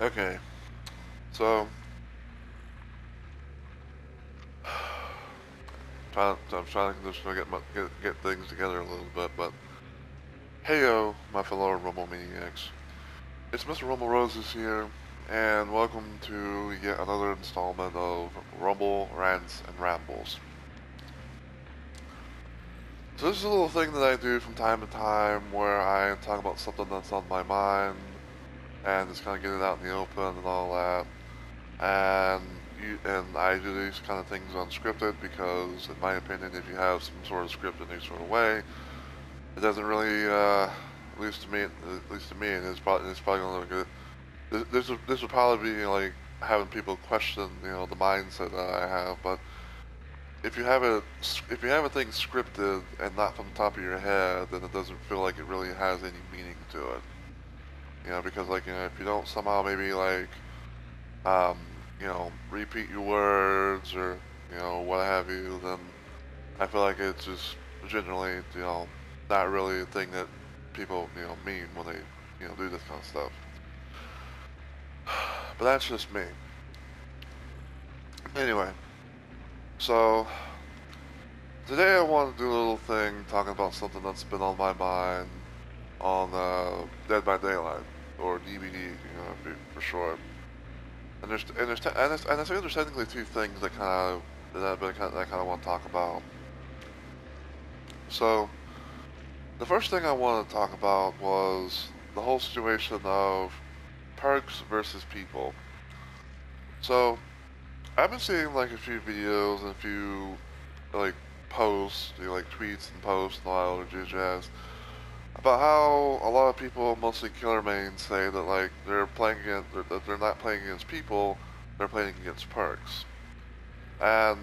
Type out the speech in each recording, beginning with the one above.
Okay, so I'm trying to just get things together a little bit, but heyo, my fellow Rumble maniacs. It's Mr. Rumble Roses here, and welcome to yet another installment of Rumble, Rants, and Rambles. So this is a little thing that I do from time to time where I talk about something that's on my mind and just kind of get it out in the open and all that. And I do these kind of things unscripted because, in my opinion, if you have some sort of script in any sort of way, it doesn't really, at least to me, and it's probably gonna look good. This would probably be like having people question, the mindset that I have. But if you have a thing scripted and not from the top of your head, then it doesn't feel like it really has any meaning to it. Because if you don't somehow maybe um, repeat your words or, what have you, then I feel like it's just generally, not really a thing that people, mean when they, do this kind of stuff. But that's just me. Anyway, so today I want to do a little thing talking about something that's been on my mind on Dead by Daylight, or DBD, for short. And I think there's technically two things that I kind of want to talk about. So the first thing I wanted to talk about was the whole situation of perks versus people. So I've been seeing like a few videos and a few like posts, like tweets and posts and all that other jazz about how a lot of people, mostly killer mains, say that like that they're not playing against people, they're playing against perks. And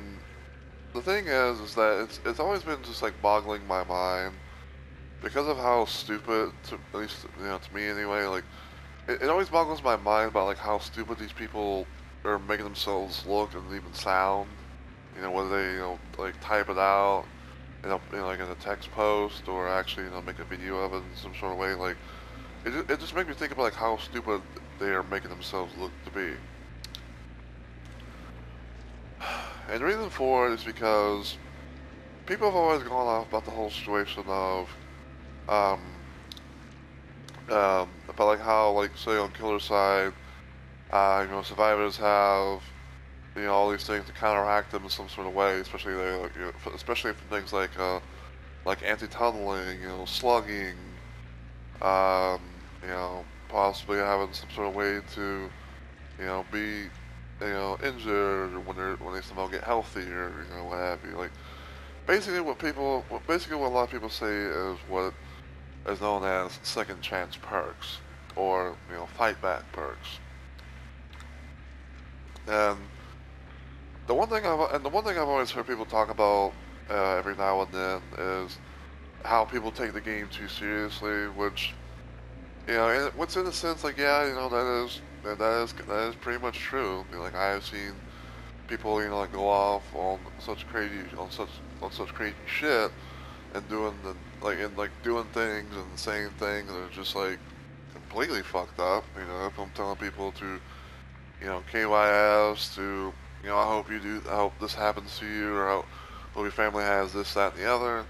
the thing is that it's always been just like boggling my mind because of how stupid, at least to me anyway. Like it always boggles my mind about like how stupid these people are making themselves look and even sound. Whether they like type it out, like in a text post or actually make a video of it in some sort of way. Like it just makes me think about like how stupid they are making themselves look to be. And the reason for it is because people have always gone off about the whole situation of um, about like how like say on killer side, survivors have all these things to counteract them in some sort of way, especially especially for things like anti-tunneling, slugging, um, possibly having some sort of way to be injured or when they somehow get healthy or what have you. Like basically what a lot of people say is what is known as second chance perks or fight back perks. And the one thing I've always heard people talk about every now and then is how people take the game too seriously, which and what's in a sense like yeah, that is pretty much true. Like I have seen people like go off on such crazy shit and doing things and saying things that are just like completely fucked up. If I'm telling people to KYS to I hope this happens to you, or I hope your family has this, that, and the other.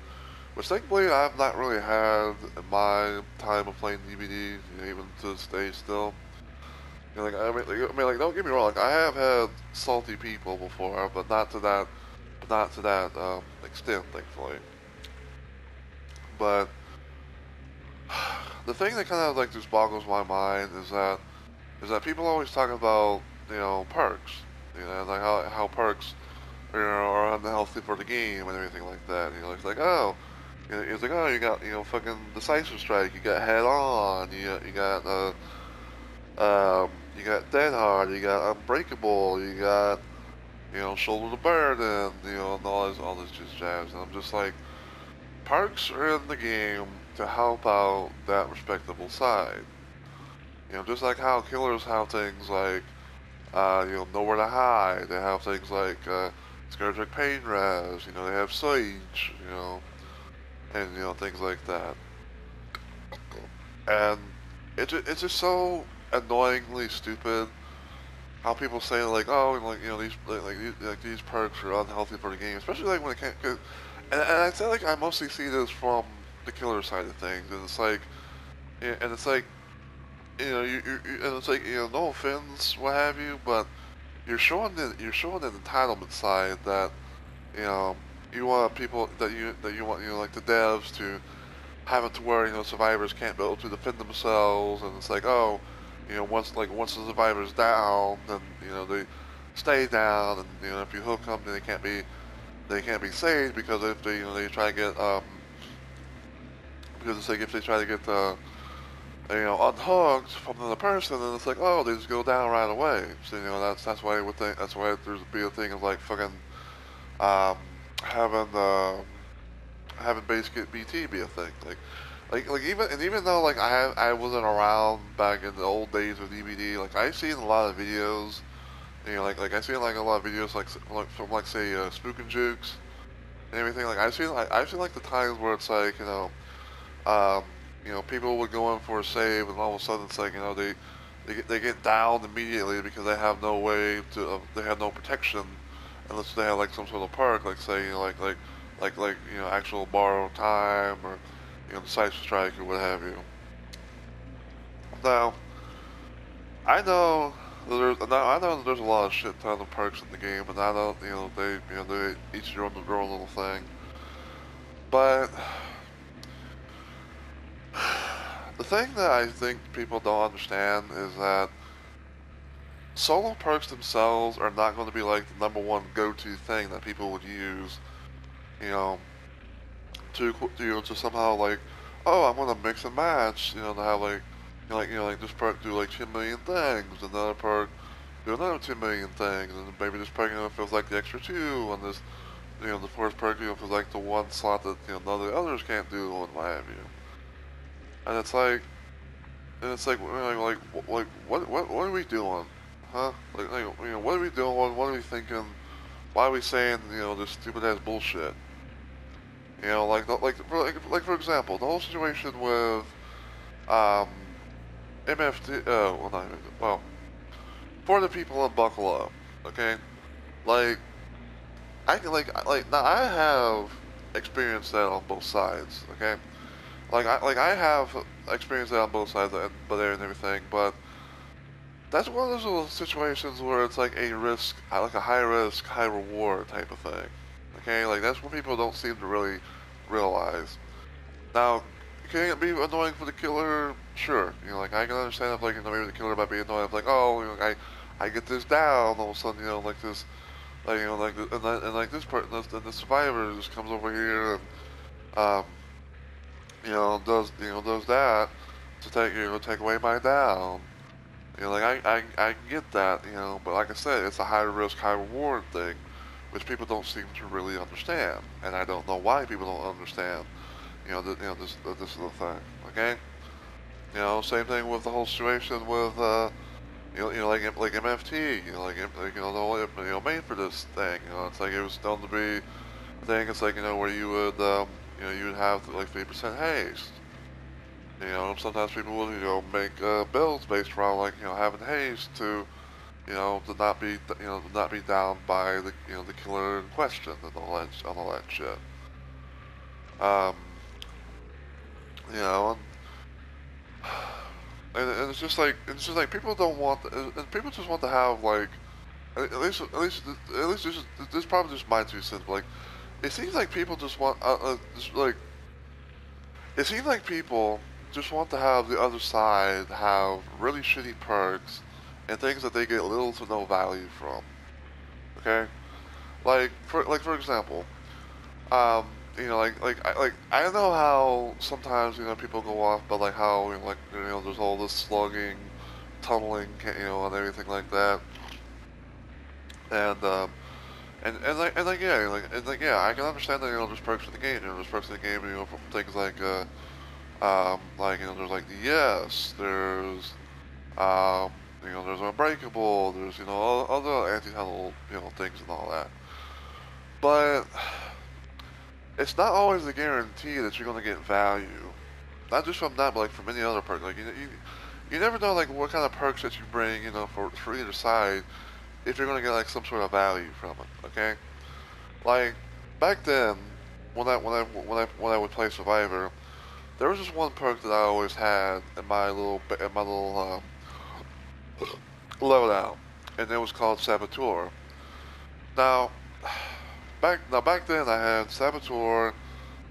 Which thankfully I've not really had in my time of playing DVD, even to this day still. Like, don't get me wrong, like, I have had salty people before, but not to that extent, thankfully. But the thing that kind of like just boggles my mind is that people always talk about perks, like how perks are unhealthy for the game and everything like that. It's like it's like oh you got fucking decisive strike, you got head on, you got dead hard, you got unbreakable, you got shoulder the burden, and all this just jazz. And I'm just like, perks are in the game to help out that respectable side. Just like how killers have things like nowhere to hide. They have things like Scourge Pain Res. They have Siege. And things like that. And it's just so annoyingly stupid. How people say like, oh, like these these perks are unhealthy for the game, especially like when it can't. And I feel like I mostly see this from the killer side of things, and it's like, and it's like, and it's like, no offense, what have you, but you're showing the entitlement side that you know you want people that you want like the devs to have it to where survivors can't be able to defend themselves, and it's like, oh, once the survivor's down, then they stay down, and if you hook them, then they can't be saved because if they try to get because it's like if they try to get unhooked from another person, then it's like, oh, they just go down right away. So that's why that's why there's be a thing of like fucking um, having having base kit BT be a thing. Like even though like I wasn't around back in the old days of DVD, like I've seen a lot of videos. Like I've seen like a lot of videos like from like say Spook and Jukes and everything. Like I've seen like the times where it's like um, people would go in for a save, and all of a sudden it's like they get downed immediately because they have no way to they have no protection unless they have like some sort of perk, like say actual borrow time or the side strike or what have you. Now I know that there's a lot of shit ton of perks in the game, and I know they each their own little thing, but the thing that I think people don't understand is that solo perks themselves are not going to be like the number one go-to thing that people would use, you know, to somehow like, oh, I'm gonna mix and match, to have like, like this perk do like 10 million things, another perk do another 10 million things, and maybe this perk feels like the extra two, and this the first perk feels like the one slot that none of the others can't do, and what have you. And it's like, what are we doing? Huh? What are we doing? What are we thinking? Why are we saying, this stupid ass bullshit? For example, the whole situation with, um, MFT, well, not even, well, for the people in Buffalo, okay? Like, now I have experienced that on both sides, okay? I have experienced that on both sides, but and everything, but that's one of those little situations where it's like a risk, like a high risk, high reward type of thing. Okay, like that's what people don't seem to really realize. Now, can it be annoying for the killer? Sure. Like I can understand if like maybe the killer might be annoying. If like, oh, I get this down, all of a sudden, like this, like like this part, and the survivor just comes over here and um, does that to take away my down. I get that, but like I said, it's a high risk, high reward thing, which people don't seem to really understand, and I don't know why people don't understand. This is the thing, okay? Same thing with the whole situation with like MFT, the whole made for this thing. It's like it was done to be a thing. It's like where you would you would have like 3% haste. Sometimes people will, make builds based around like, having haste to not be, to not be down by the, the killer in question and all that shit. Um, you know, and it's just like people don't want, and people just want to have like, at least this is probably just my 2 cents. But, like, it seems like people just want, just like, it seems like people just want to have the other side have really shitty perks and things that they get little to no value from. Okay, for example, um, I know how sometimes people go off, but like how there's all this slugging, tunneling, and everything like that, and yeah, I can understand that there's perks in the game, there's perks in the game, from things like there's like the yes, there's um, there's unbreakable, there's other anti-tunnel things and all that. But it's not always a guarantee that you're gonna get value. Not just from that, but like from any other perk. Like you never know like what kind of perks that you bring, for either side if you're gonna get like some sort of value from it. Okay, like back then when I would play Survivor, there was just one perk that I always had in my little loadout, and it was called Saboteur. Now, back then I had Saboteur,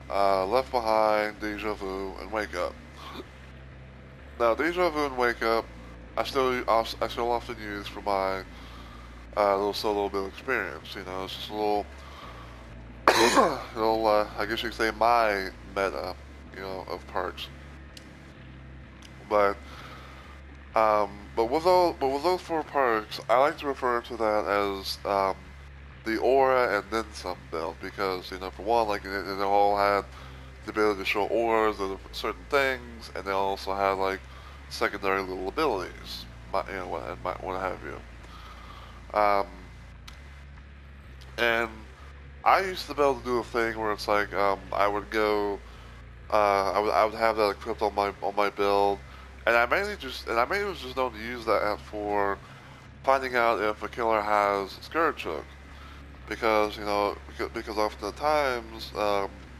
Left Behind, Deja Vu, and Wake Up. Now, Deja Vu and Wake Up, I still often use for my little solo build experience. It's just a I guess you could say my meta, of perks. But but with those four perks, I like to refer to that as the aura and then some build because for one, like they all had the ability to show auras of certain things, and they also had like secondary little abilities, what have you. Um, and I used to be able to do a thing where it's like I would go, I would have that equipped on my build, and I mainly was just known to use that for finding out if a killer has Scourge Hook because because oftentimes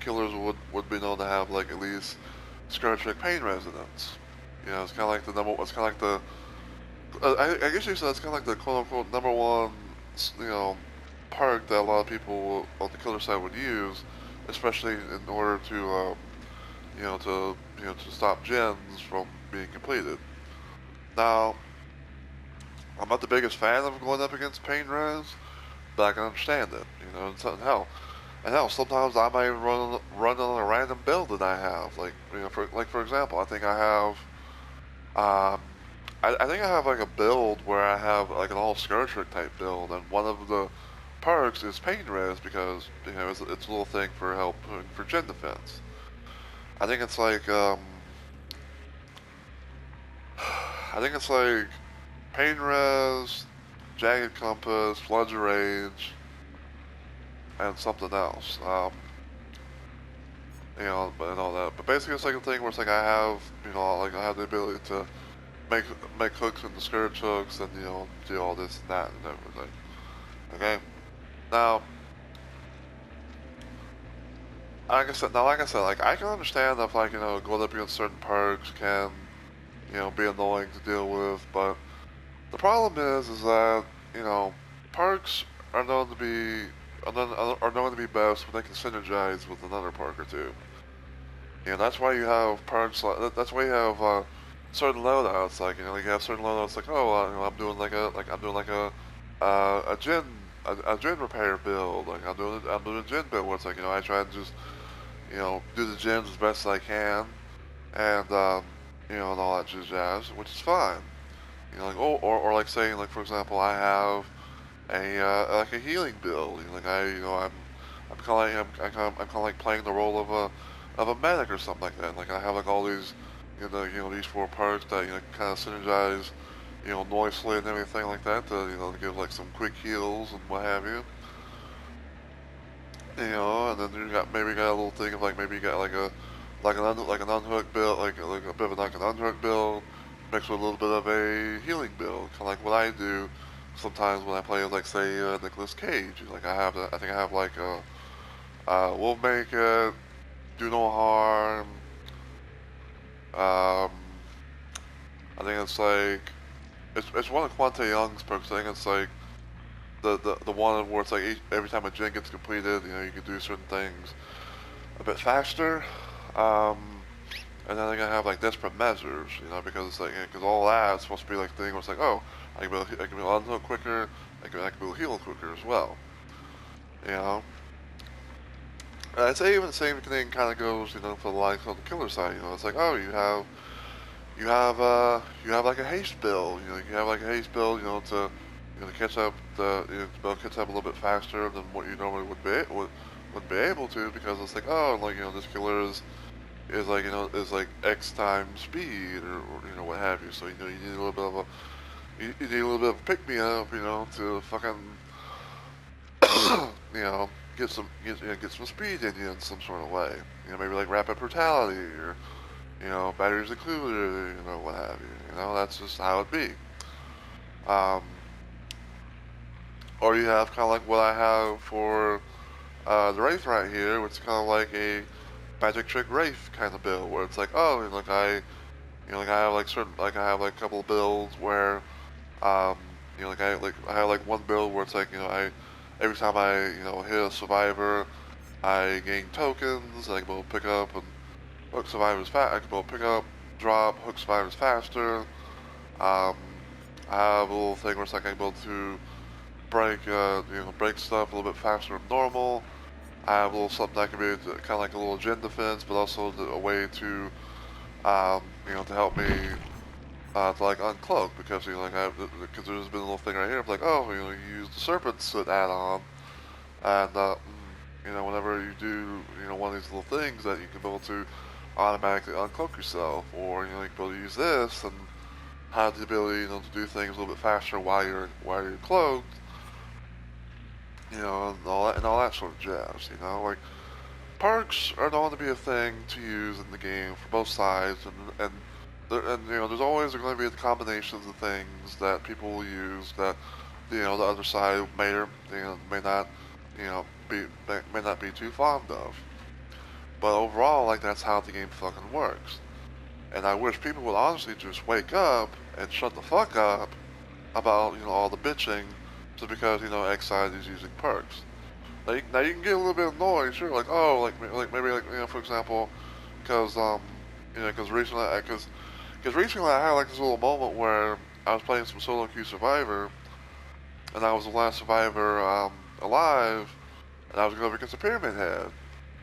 killers would be known to have like at least Scourge Hook pain resonance. It's kind of like the number. It's kind of like the. I guess you said it's kind of like the quote unquote number one, you know, perk that a lot of people on the killer side would use, especially in order to, to stop gens from being completed. Now, I'm not the biggest fan of going up against pain res, but I can understand it. And hell, sometimes I might run on a random build that I have. For example, I think I have um, I think I have like a build where I have like an all Scourge Trick type build, and one of the perks is pain res because it's a little thing for help for gen defense. I think it's like I think it's like pain res, jagged compass, floods of rage, and something else. And all that. But basically, it's like a thing where it's like I have the ability to make make hooks into Scourge hooks, and do all this and that and everything. Okay. Now, like I said, like I can understand if going up against certain perks can be annoying to deal with, but the problem is that perks are known to be are known to be best when they can synergize with another perk or two. That's why you have perks like that's why you have certain loadouts like you have certain loadouts like I'm doing like a gen repair build like I'm doing a gen build where it's like I try to just do the gens as best as I can and and all that jazz, which is fine. Or like saying like for example I have a like a healing build. Like I'm kind of I'm kind of like playing the role of a medic or something like that. Like I have like all these these four perks that kind of synergize noisily and everything like that to give like some quick heals and what have you. And then you got a little thing of like maybe you got like an unhook build like a bit of like an unhook build mixed with a little bit of a healing build, kind of like what I do sometimes when I play like say Nicolas Cage. Like I think I have like Wolf Make It, Do No Harm. Um, I think it's like it's one of Quante Young's perks. I think it's like the one where it's like every time a gen gets completed, you can do certain things a bit faster. Um, and then I can have like desperate measures, because it's like because all that's supposed to be like thing where it's like I can be able to unhook quicker, I can be able to heal quicker as well, you know. And I'd say even the same thing kind of goes, for the likes on the killer side. It's like you have like a haste build, you have like a haste build, to catch up to be able to catch up a little bit faster than what you normally would be able to because it's like this killer is like is like X times speed or what have you. So you need a little bit of you need a little bit of a pick me up, to fucking get some speed in you in some sort of way. Maybe like rapid brutality or you know, batteries included, you know, what have you. You know, that's just how it be. Um, or you have kind of like what I have for the Wraith right here, which is kind of like a magic trick Wraith kind of build, where it's like, oh, and like like I have like certain, like I have like a couple of builds where, um, I have like one build where it's like, every time I, hit a survivor, I gain tokens, and I can be able to pick up and hook survivors fast. I can be able to pick up, drop, hook survivors faster. Um, I have a little thing where it's like I can be able to break, break stuff a little bit faster than normal. I have a little something that can be kind of like a little gen defense, but also a way to, to help me to like uncloak because because there's been a little thing right here of like, oh, you use the serpent soot add-on, and whenever you do one of these little things that you can be able to automatically uncloak yourself, or you can be able to use this and have the ability to do things a little bit faster while you're cloaked, and all that sort of jazz, like. Perks are known to be a thing to use in the game for both sides, and there's always going to be the combinations of things that people will use that the other side may not may not be too fond of. But overall, like that's how the game fucking works. And I wish people would honestly just wake up and shut the fuck up about all the bitching just because X side is using perks. Now you can get a little bit annoyed, sure, like oh, like maybe like for example, because because recently I had like this little moment where I was playing some solo queue survivor, and I was the last survivor alive, and I was going up against a pyramid head,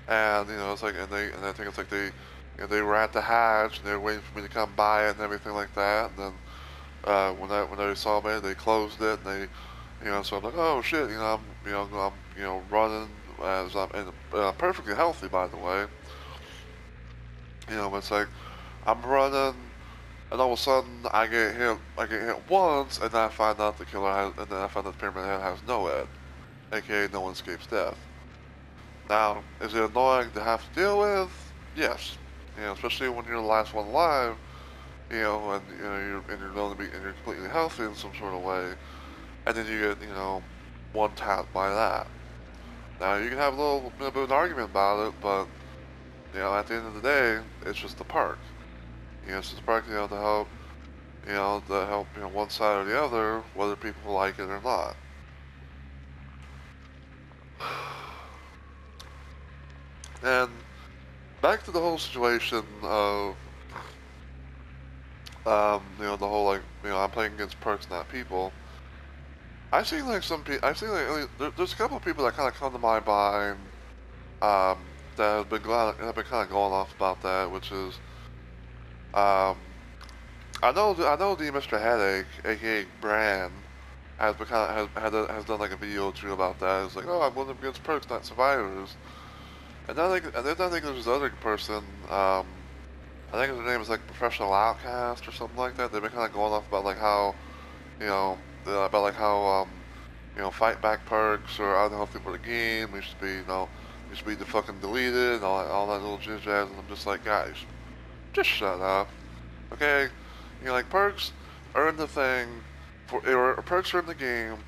and it's like and I think it's like they were at the hatch and they were waiting for me to come by it and everything like that, and then when they saw me they closed it and they so I'm like, oh shit, I'm running as perfectly healthy, by the way. But it's like I'm running, and all of a sudden I get hit once, and then I find out and then I find out the pyramid head has no ed, aka no one escapes death. Now, is it annoying to have to deal with? Yes. Especially when you're the last one alive, and you're known to be and you're completely healthy in some sort of way. And then you get, one tapped by that. Now, you can have a little bit of an argument about it, but, at the end of the day, it's just a perk. It's just a perk, to help, one side or the other, whether people like it or not. And back to the whole situation of, the whole, like, I'm playing against perks, not people. I've seen like I've seen like there's a couple of people that kind of come to my mind, um, that have been kind of going off about that, which is, um, I know the Mr. Headache, aka Brand, has been kind of has done like a video or two about that. It's like, oh, I'm going against perks, not survivors. And then I think there's this other person, I think his name is like Professional Outcast or something like that. They've been kind of going off about like how, you know, about like how fight back perks are unhealthy for the game. They should be fucking deleted and all that little jizz jazz. And I'm just like, guys, just shut up, okay? Like perks are in the thing or perks are in the game,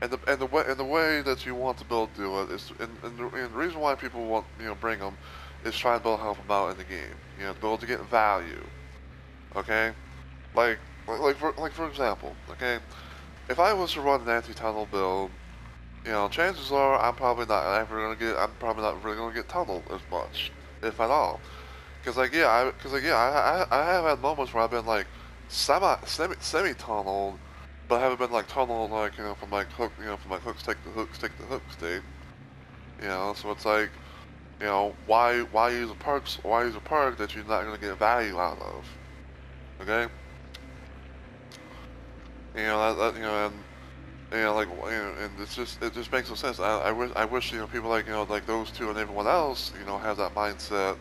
and the way that you want to build do it is, and the reason why people want bring them is try and build help them out in the game. To be able to get value, okay? Like for example, okay? If I was to run an anti-tunnel build, chances are I'm probably I'm probably not really gonna get tunneled as much, if at all. I have had moments where I've been like semi tunneled, but haven't been like tunneled like from like hook stick to hook stick. So it's like why use a perk that you're not gonna get value out of, okay? And and it just makes no sense. I wish people like those two and everyone else have that mindset,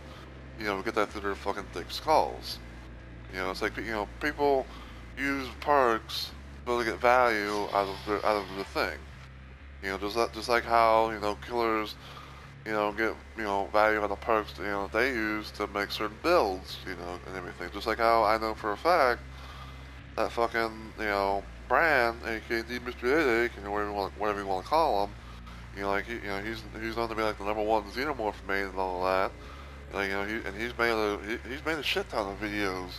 get that through their fucking thick skulls. It's like people use perks to really get value out of the thing. Just like how killers get, value out of perks, they use to make certain builds, and everything. Just like how I know for a fact that fucking, brand, aka Mr. Headache, whatever you want to call him, he's known to be like the #1 xenomorph main and all that. Like, he's made a shit ton of videos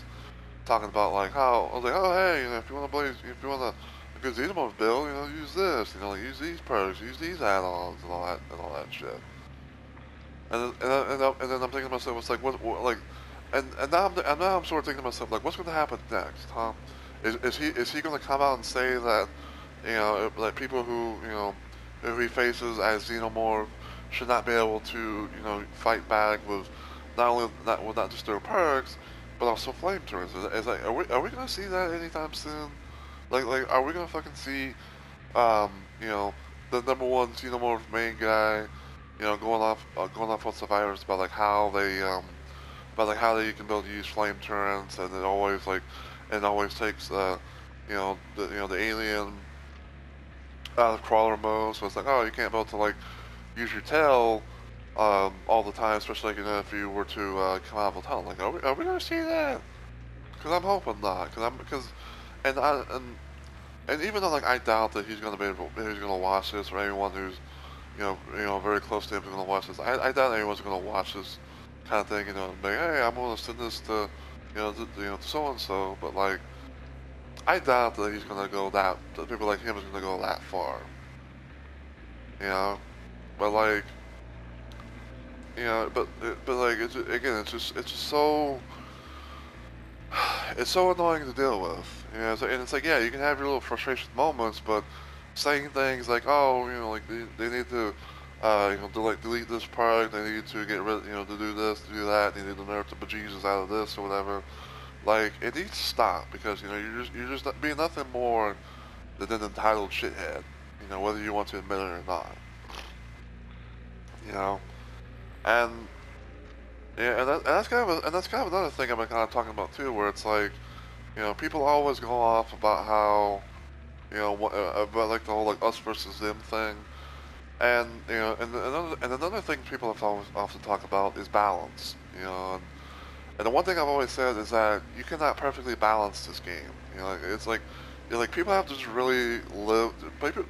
talking about like how I was like, oh hey, if you want a good xenomorph build, use this, like use these perks, use these add-ons and all that shit. And then I'm thinking to myself, it's like like, and now I'm sort of thinking to myself like, what's going to happen next, huh? Is he going to come out and say that like people who he faces as xenomorph should not be able to fight back with not just their perks but also flamethrowers? Is like are we going to see that anytime soon? Like are we going to fucking see um, you know, the #1 xenomorph main guy, going off on survivors about like how they can build use flame turrets, and it always takes the alien out of crawler mode, so it's like, oh, you can't be able to like use your tail all the time, especially like, if you were to come out of a tunnel. Like, are we gonna see that? Because I'm hoping not. And I and even though like I doubt that he's gonna watch this, or anyone who's very close to him is gonna watch this. I doubt anyone's gonna watch this kind of thing, and be like, hey, I'm gonna send this to to so and so. But like, I doubt that that people like him is gonna go that far. You know, but like, but like, it's just so it's so annoying to deal with. And it's like, yeah, you can have your little frustration moments, but saying things like, oh, like they need to, delete this product, they need to get rid, to do this, to do that, they need to nerf the bejesus out of this or whatever. Like, it needs to stop because you're just being nothing more than an entitled shithead. Whether you want to admit it or not. You know, and yeah, and that's kind of another thing I've been kind of talking about too, where it's like, people always go off about how, about like the whole like us versus them thing, and and another thing people have always often talk about is balance. And the one thing I've always said is that you cannot perfectly balance this game. It's like, people have to just really live.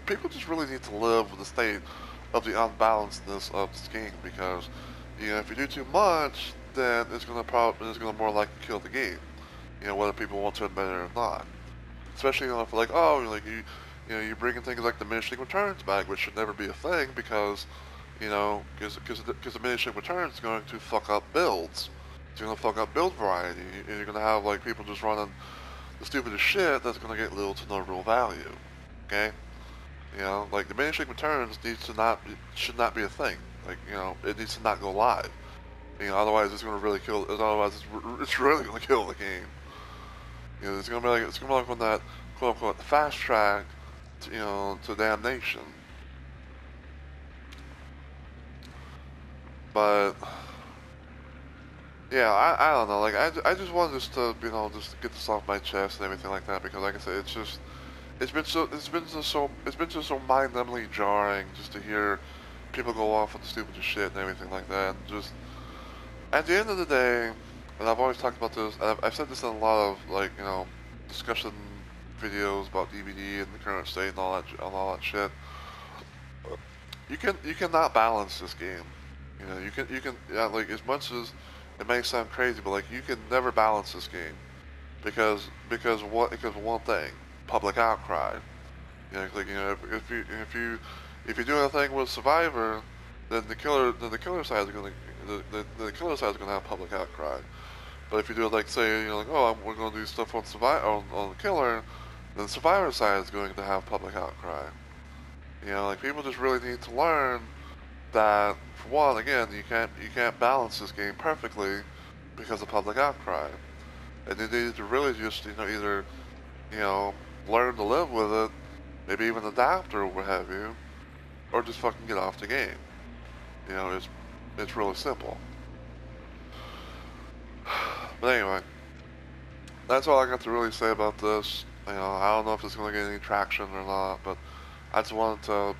People just really need to live with the state of the unbalancedness of this game because, if you do too much, then it's gonna more likely kill the game. Whether people want to admit it or not. Especially if like, oh, like you bring in things like diminishing returns back, which should never be a thing because, because the diminishing returns is going to fuck up builds. It's gonna fuck up build variety, and you're gonna have like people just running the stupidest shit that's gonna get little to no real value. Okay, like diminishing returns should not be a thing. Like, it needs to not go live. Otherwise it's gonna really kill. Otherwise it's really gonna kill the game. It's gonna be like when that quote unquote fast track, to damnation. But yeah, I don't know. Like I just wanted just to just get this off my chest and everything like that because like I said, it's been just so mind-numbingly jarring just to hear people go off on the stupidest shit and everything like that. And just at the end of the day, and I've always talked about this. I've said this in a lot of like discussion videos about DVD and the current state and all that shit. You cannot balance this game. You can yeah, like as much as it may sound crazy, but like you can never balance this game because one thing, public outcry. Like if you do anything with Survivor, then the killer side is gonna the killer side is gonna have public outcry. But if you do it like say like, oh, we're gonna do stuff on Survivor on the killer, then the Survivor side is going to have public outcry. Like people just really need to learn that for one, again, you can't balance this game perfectly because of public outcry, and you need to really just either learn to live with it, maybe even adapt or what have you, or just fucking get off the game. It's really simple. But anyway, that's all I got to really say about this. I don't know if it's going to get any traction or not, but I just wanted to,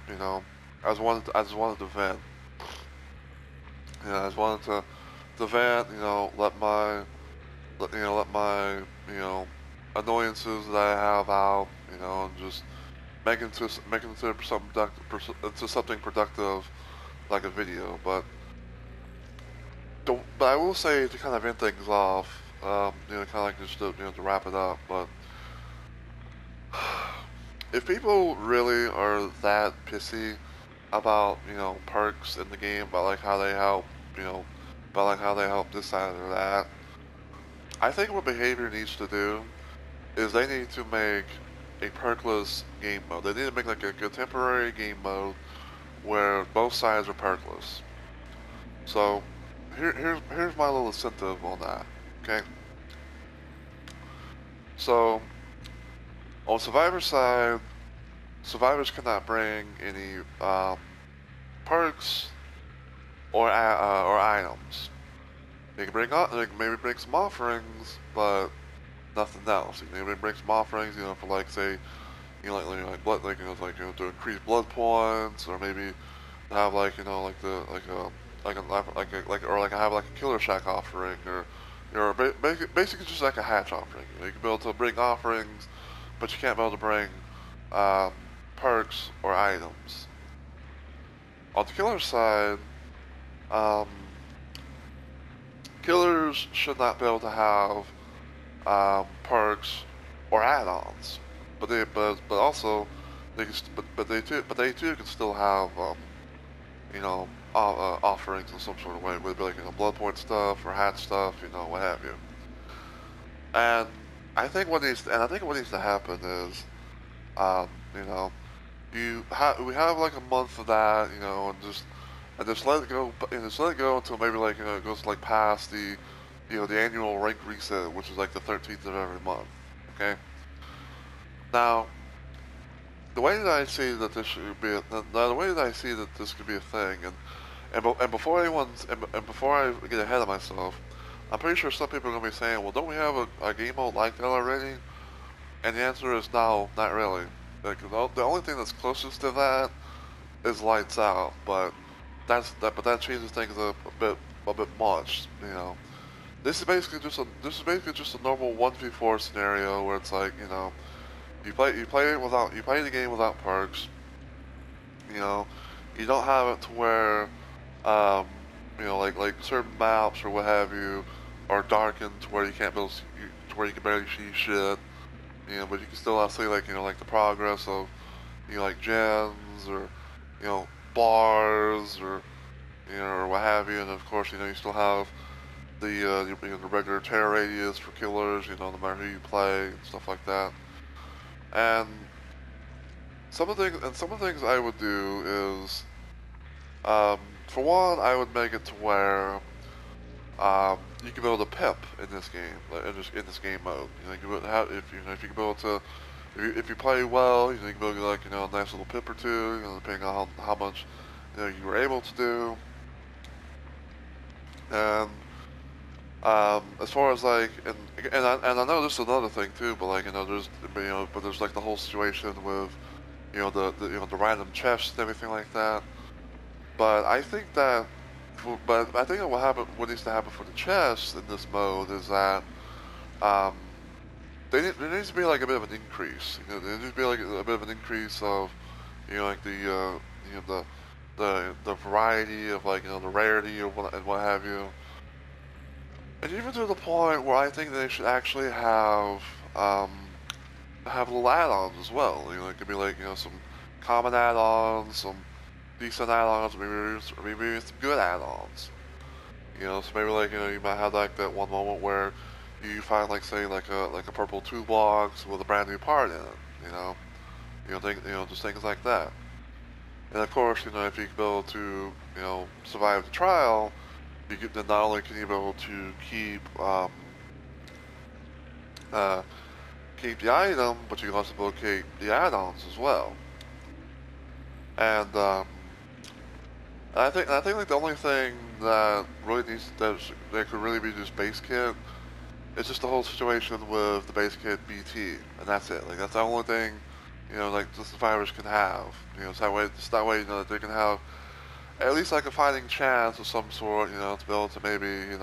I just wanted to vent. You know, I just wanted to vent. You know, let my you know annoyances that I have out. You know, and just make it into something productive, into something productive like a video. But I will say to kind of end things off. You know, kind of like just to wrap it up. But if people really are that pissy about perks in the game, about like how they help, you know, about like how they help this side or that, I think what behavior needs to do is they need to make a perkless game mode. They need to make like a contemporary game mode where both sides are perkless. So here's my little incentive on that. Okay, so on Survivor's side, survivors cannot bring any perks or items. They can maybe bring some offerings, but nothing else. You can maybe bring some offerings, for like say, like blood, to increase blood points, or maybe have like like the or like have like a killer shack offering, or basically just like a hatch offering. You can be able to bring offerings, but you can't be able to bring um, perks or items. On the killer side, um, killers should not be able to have perks or add-ons, but also they can but they too can still have offerings in some sort of way, whether it be like blood point stuff or hat stuff, what have you. And I think what needs to happen is um, you know we have like a month of that, and just let it go, and just let it go until maybe like it goes like past the annual rank reset, which is like the 13th of every month. Okay. Now, the way that I see that this should be, the way that I see that this could be a thing, and before and before I get ahead of myself, I'm pretty sure some people are gonna be saying, well, don't we have a game mode like that already? And the answer is no, not really. Like, the only thing that's closest to that is Lights Out, but that changes things a bit much, This is basically just a normal 1v4 scenario where it's like, you play the game without perks. You know, you don't have it to where um, like certain maps or what have you are darkened to where you can't build to where you can barely see shit. But you can still see like like the progress of like gens or bars or what have you, and of course you still have the regular terror radius for killers, no matter who you play and stuff like that. And some of the things I would do is, um, for one, I would make it to where you can build a pip in this game, like in this game mode. You can build, if you can build to if you play well, you can build like a nice little pip or two, depending on how much you were able to do. And as far as like, and I know this is another thing too, but like but there's like the whole situation with the random chests and everything like that. But I think that, what needs to happen for the chests in this mode is that um, there needs to be like a bit of an increase. There needs to be like a bit of an increase of like the variety of like the rarity of and what have you. And even to the point where I think they should actually um, have little add-ons as well. It could be like some common add-ons, some decent add-ons, maybe some good add-ons. So maybe like you might have like that one moment where you find like say like a purple toolbox with a brand new part in it. Just things like that. And of course, if you can be able to survive the trial, then not only can you be able to uh, keep the item, but you can also be able to keep the add-ons as well. And I think like the only thing that really that could really be just base kit is just the whole situation with the base kit BT, and that's it. Like that's the only thing like the survivors can have. So that way that they can have at least like a fighting chance of some sort, to be able to maybe,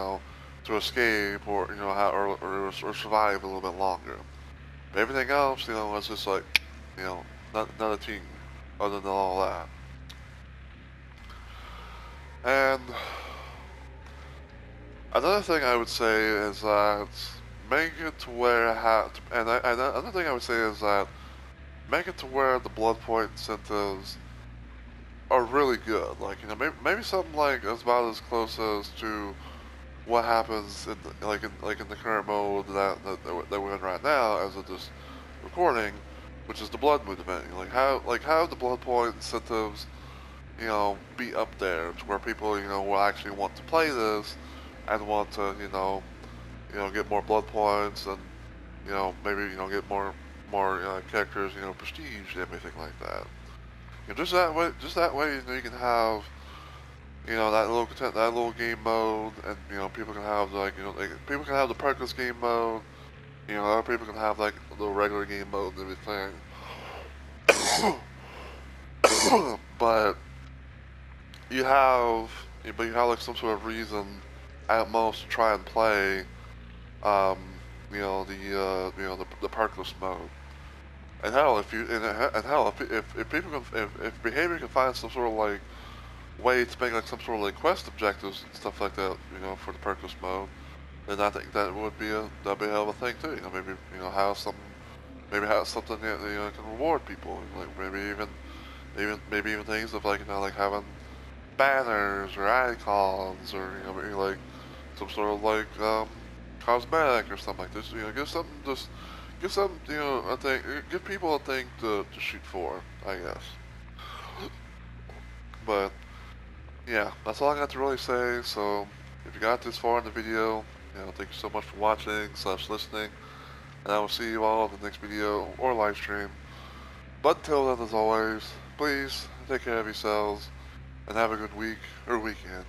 to escape or, or survive a little bit longer. But everything else, was just like, not a thing other than all that. And another thing I would say is that make it to where and another thing I would say is that make it to where the blood point incentives are really good. Like, maybe something like as about as close as to what happens in the current mode that we're in right now as of this recording, which is the blood mood event. Like how the blood point incentives, be up there to where people, will actually want to play this and want to, get more blood points and, maybe, get more characters, prestige and everything like that. Just that way, you can have, that little game mode, and people can have people can have the perkless game mode. Other people can have like the regular game mode and everything. but you have, like some sort of reason at most to try and play, um, the perkless mode. And hell, if people can, if behavior can find some sort of like way to make like some sort of like quest objectives and stuff like that, for the perkless mode, then I think that'd be a hell of a thing too. Maybe have something that can reward people, like maybe even things of like like having banners or icons or maybe like some sort of like cosmetic or something like this. Give something a thing, give people a thing to shoot for, I guess. But yeah, that's all I got to really say. So if you got this far in the video, thank you so much for watching / listening, and I will see you all in the next video or live stream. But until then, as always, please take care of yourselves and have a good week or weekend.